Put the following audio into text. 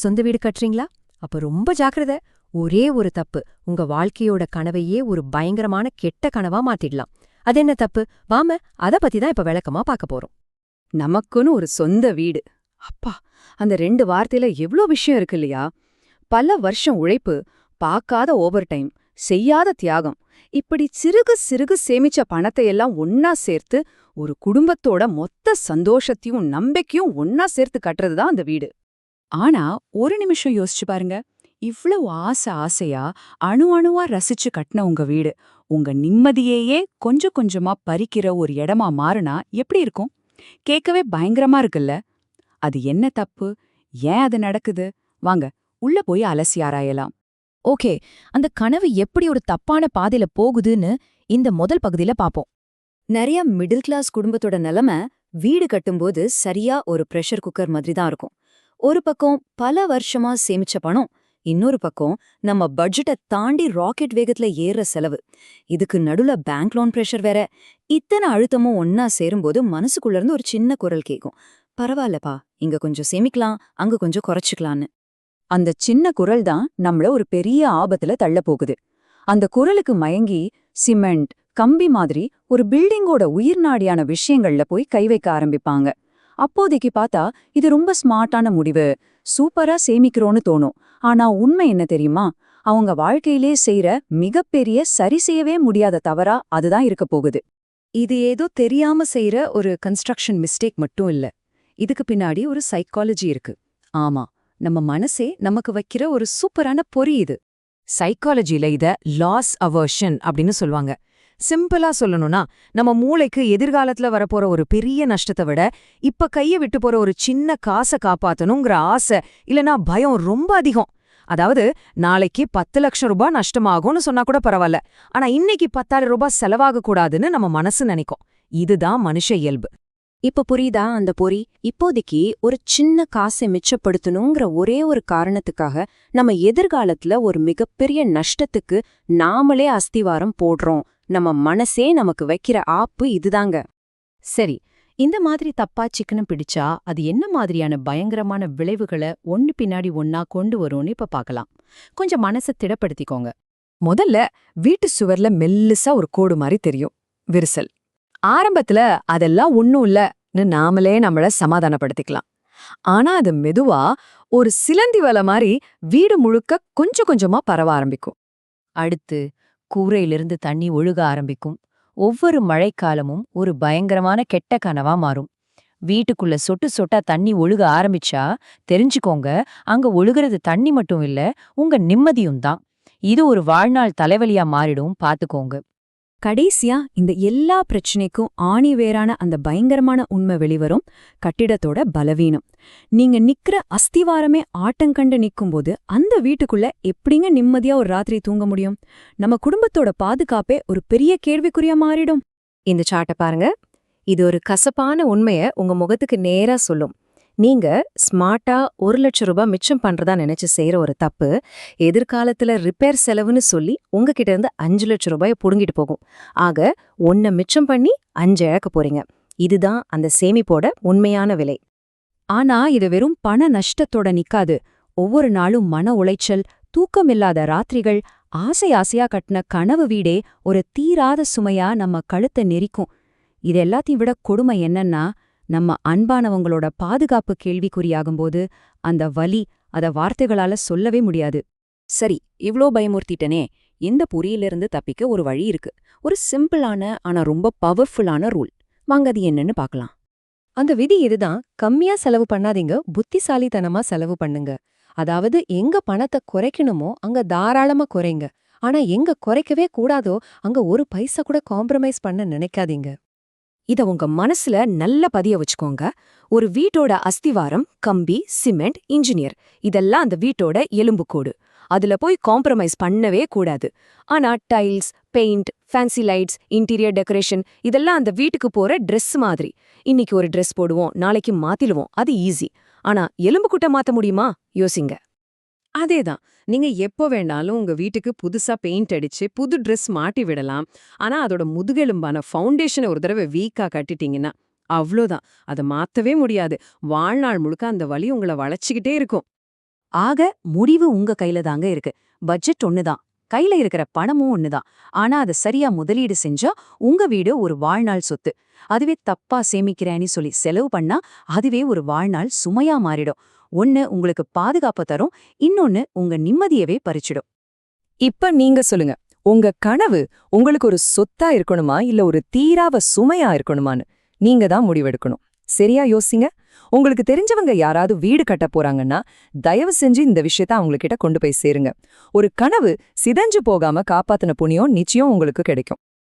சொந்த வீடு கட்டுறீங்களா? அப்ப ரொம்ப ஜாக்கிரதை. ஒரே ஒரு தப்பு உங்க வாழ்க்கையோட கனவையே ஒரு பயங்கரமான கெட்ட கனவா மாத்திடலாம். அது என்ன தப்பு? வாம அத பத்தி தான் இப்ப விளக்கமா பார்க்க போறோம். நமக்குன்னு ஒரு சொந்த வீடு. அப்பா, அந்த 2 வார்த்தையில எவ்ளோ விஷயம் இருக்கு இல்லையா? பல வருஷம் உழைப்பு, பார்க்காத ஓவர் டைம், செய்யாத தியாகம், இப்படி சிறுகு சிறுகு சேமிச்ச பணத்தை எல்லாம் ஒன்னா சேர்த்து ஒரு குடும்பத்தோட மொத்த சந்தோஷத்தையும் நம்பிக்கையும் ஒன்னா சேர்த்து கட்டுறதுதான் அந்த வீடு. ஆனா ஒரு நிமிஷம் யோசிச்சு பாருங்க. இவ்வளவு ஆசையா அணு அணுவா ரசிச்சு கட்டின உங்க வீடு உங்க நிம்மதியையே கொஞ்சம் கொஞ்சமா பறிக்கிற ஒரு இடமா மாறுனா எப்படி இருக்கும்? கேட்கவே பயங்கரமா இருக்குல்ல? அது என்ன தப்பு? ஏன் அது நடக்குது? வாங்க உள்ள போய் அலசி ஆராயலாம். ஓகே, அந்த கனவு எப்படி ஒரு தப்பான பாதையில போகுதுன்னு இந்த முதல் பகுதியில பாப்போம். நிறைய மிடில் கிளாஸ் குடும்பத்தோட நிலைமை வீடு கட்டும்போது சரியா ஒரு பிரஷர் குக்கர் மாதிரி தான் இருக்கும். ஒரு பக்கம் பல வருஷமா சேமிச்ச பணம், இன்னொரு பக்கம் நம்ம பட்ஜெட்டை தாண்டி ராக்கெட் வேகத்துல ஏறுற செலவு. இதுக்கு நடுல பேங்க் லோன் பிரஷர் வேற. இத்தனை அழுத்தமும் ஒன்னா சேரும்போது மனசுக்குள்ள இருந்து ஒரு சின்ன குரல் கேட்கும், பரவாயில்லப்பா, இங்க கொஞ்சம் சேமிக்கலாம், அங்க கொஞ்சம் குறைச்சிக்கலான்னு. அந்த சின்ன குரல் தான் நம்மள ஒரு பெரிய ஆபத்துல தள்ள போகுது. அந்த குரலுக்கு மயங்கி சிமெண்ட், கம்பி மாதிரி ஒரு பில்டிங்கோட உயிர்நாடியான விஷயங்கள்ல போய் கை வைக்க ஆரம்பிப்பாங்க. அப்போதைக்கு பார்த்தா இது ரொம்ப ஸ்மார்ட்டான முடிவு, சூப்பரா சேமிக்கிறோன்னு தோணும். ஆனா உண்மை என்ன தெரியுமா? அவங்க வாழ்க்கையிலே செய்யற மிகப்பெரிய சரி செய்யவே முடியாத தவறா அதுதான் இருக்க போகுது. இது ஏதோ தெரியாம செய்யற ஒரு கன்ஸ்ட்ரக்ஷன் மிஸ்டேக் மட்டும் இல்ல. இதுக்கு பின்னாடி ஒரு சைக்காலஜி இருக்கு. ஆமா, நம்ம மனசே நமக்கு வைக்கிற ஒரு சூப்பரான பொறி இது. சைக்காலஜில இத லாஸ் அவர்ஷன் அப்படின்னு சொல்லுவாங்க. சிம்பிளா சொல்லணும்னா, நம்ம மூளைக்கு எதிர்காலத்துல வரப்போற ஒரு பெரிய நஷ்டத்தை விட இப்ப கைய விட்டு போற ஒரு சின்ன காசை காப்பாத்தணுங்கிற ஆசை இல்லனா பயம் ரொம்ப அதிகம். அதாவது நாளைக்கு 10 லட்சம் ரூபாய் நஷ்டமாகும்னு சொன்னா கூட பரவாயில்ல, ஆனா இன்னைக்கு 10,000 ரூபாய் செலவாக கூடாதுன்னு நம்ம மனசு நினைக்கும். இதுதான் மனுஷ இயல்பு. இப்ப புரியுதா அந்த பொறி? இப்போதைக்கு ஒரு சின்ன காசை மிச்சப்படுத்தணுங்கிற ஒரே ஒரு காரணத்துக்காக நம்ம எதிர்காலத்துல ஒரு மிகப்பெரிய நஷ்டத்துக்கு நாமளே அஸ்திவாரம் போடுறோம். நம்ம மனசே நமக்கு வைக்கிற ஆப்பு இதுதாங்க. சரி, இந்த மாதிரி தப்பா சிக்கனம் பிடிச்சா அது என்ன மாதிரியான பயங்கரமான விளைவுகளை ஒன்னு பின்னாடி ஒன்னா கொண்டு வரும்னு இப்ப பார்க்கலாம். கொஞ்சம் மனசை திடப்படுத்திக்கோங்க. முதல்ல வீட்டு சுவர்ல மெல்லிசா ஒரு கோடு மாதிரி தெரியும், விரிசல். ஆரம்பத்துல அதெல்லாம் ஒண்ணும் இல்லன்னு நாமளே நம்மள சமாதானப்படுத்திக்கலாம். ஆனா அது மெதுவா ஒரு சிலந்தி வலை மாதிரி வீடு முழுக்க கொஞ்சம் கொஞ்சமா பரவ ஆரம்பிக்கும். அடுத்து கூரையிலிருந்து தண்ணி ஒழுக ஆரம்பிக்கும். ஒவ்வொரு மழைக்காலமும் ஒரு பயங்கரமான கெட்ட கனவா மாறும். வீட்டுக்குள்ள சொட்டு சொட்டா தண்ணி ஒழுக ஆரம்பிச்சா தெரிஞ்சுக்கோங்க, அங்க ஒழுகிறது தண்ணி மட்டும் இல்ல, உங்க நிம்மதியும் தான். இது ஒரு வாழ்நாள் தலைவலியா மாறிடும், பாத்துக்கோங்க. கடைசியா இந்த எல்லா பிரச்சனைக்கும் ஆணிவேரான அந்த பயங்கரமான உண்மை வெளிவரும், கட்டிடத்தோட பலவீனம். நீங்க நிக்கிற அஸ்திவாரமே ஆட்டங்கண்டு நிக்கும்போது அந்த வீட்டுக்குள்ள எப்படிங்க நிம்மதியா ஒரு ராத்திரி தூங்க முடியும்? நம்ம குடும்பத்தோட பாதுகாப்பே ஒரு பெரிய கேள்விக்குறியா மாறிடும். இந்த சார்ட்டை பாருங்க. இது ஒரு கசப்பான உண்மைய உங்க முகத்துக்கு நேரா சொல்லும். நீங்க ஸ்மார்ட்டா 1,00,000 ரூபாய் மிச்சம் பண்றதா நினைச்சு செய்யற ஒரு தப்பு எதிர்காலத்துல ரிப்பேர் செலவுன்னு சொல்லி உங்ககிட்ட இருந்து 5,00,000 ரூபாயை புடுங்கிட்டு போகும். ஆக 1 மிச்சம் பண்ணி 5 இழக்க போறீங்க. இதுதான் அந்த சேமிப்போட உண்மையான விலை. ஆனா இது வெறும் பண நஷ்டத்தோட நிக்காது. ஒவ்வொரு நாளும் மன உளைச்சல், தூக்கமில்லாத ராத்திரிகள், ஆசையா கட்டின கனவு வீடே ஒரு தீராத சுமையா நம்ம கழுத்தை நெரிக்கும். இது எல்லாத்தையும் விட கொடுமை என்னன்னா, நம்ம அன்பானவங்களோட பாதுகாப்பு கேள்விக்குறியாகும்போது அந்த வலி அத வார்த்தைகளால சொல்லவே முடியாது. சரி, இவ்ளோ பயமுறுத்திட்டனே, இந்த பொறியிலிருந்து தப்பிக்க ஒரு வழி இருக்கு. ஒரு சிம்பிளான ஆனா ரொம்ப பவர்ஃபுல்லான ரூல். வாங்க அது என்னன்னு பார்க்கலாம். அந்த விதி இதுதான்: கம்மியா செலவு பண்ணாதீங்க, புத்திசாலித்தனமா செலவு பண்ணுங்க. அதாவது எங்க பணத்தை குறைக்கணுமோ அங்க தாராளமா குறைங்க. ஆனா எங்க குறைக்கவே கூடாதோ அங்க ஒரு பைசா கூட காம்ப்ரமைஸ் பண்ண நினைக்காதீங்க. இத உங்க மனசுல நல்ல பதிய வச்சுக்கோங்க. ஒரு வீட்டோட அஸ்திவாரம் கம்பி, சிமெண்ட், இன்ஜினியர், இதெல்லாம் அந்த வீட்டோட எலும்புக்கூடு. அதுல போய் காம்ப்ரமைஸ் பண்ணவே கூடாது. ஆனா tiles, paint, fancy lights, interior decoration இதெல்லாம் அந்த வீட்டுக்கு போற ட்ரெஸ் மாதிரி. இன்னைக்கு ஒரு ட்ரெஸ் போடுவோம், நாளைக்கு மாத்திடுவோம், அது ஈஸி. ஆனா எலும்புக்கூட்ட மாத்த முடியுமா? யோசிங்க. அதேதான். நீங்க எப்போ வேணாலும் உங்க வீட்டுக்கு புதுசா பெயிண்ட் அடிச்சு புது ட்ரெஸ் மாட்டி விடலாம். ஆனா அதோட முதுகெலும்பான ஃபவுண்டேஷனை ஒரு தடவை வீக்கா கட்டிட்டீங்கன்னா அவ்ளோதான். அத மாத்தவே முடியாது. வாழ்நாள் முழுக்க அந்த வலி உங்கள வளைச்சுக்கிட்டே இருக்கும். ஆக முடிவு உங்க கையில தாங்க இருக்கு. பட்ஜெட் ஒண்ணுதான், கையில இருக்கிற பணமும் ஒண்ணுதான். ஆனா அதை சரியா முதலீடு செஞ்சா உங்க வீடு ஒரு வாழ்நாள் சொத்து. அதுவே தப்பா சேமிக்கிறேன்னு சொல்லி செலவு பண்ணா அதுவே ஒரு வாழ்நாள் சுமையா மாறிடும். ஒண்ணு உங்களுக்கு பாதுகாப்பு தரும், இன்னொன்னு உங்க நிம்மதியவே பறிச்சிடும். இப்ப நீங்க சொல்லுங்க, உங்க கனவு உங்களுக்கு ஒரு சொத்தா இருக்கணுமா இல்ல ஒரு தீராவ சுமையா இருக்கணுமான்னு நீங்க தான் முடிவெடுக்கணும். சரியா யோசிங்க. உங்களுக்கு தெரிஞ்சவங்க யாராவது வீடு கட்ட போறாங்கன்னா தயவு செஞ்சு இந்த விஷயத்த அவங்க கிட்ட கொண்டு போய் சேருங்க. ஒரு கனவு சிதைஞ்சு போகாம காப்பாத்தின புண்ணியம் நிச்சயம் உங்களுக்கு கிடைக்கும்.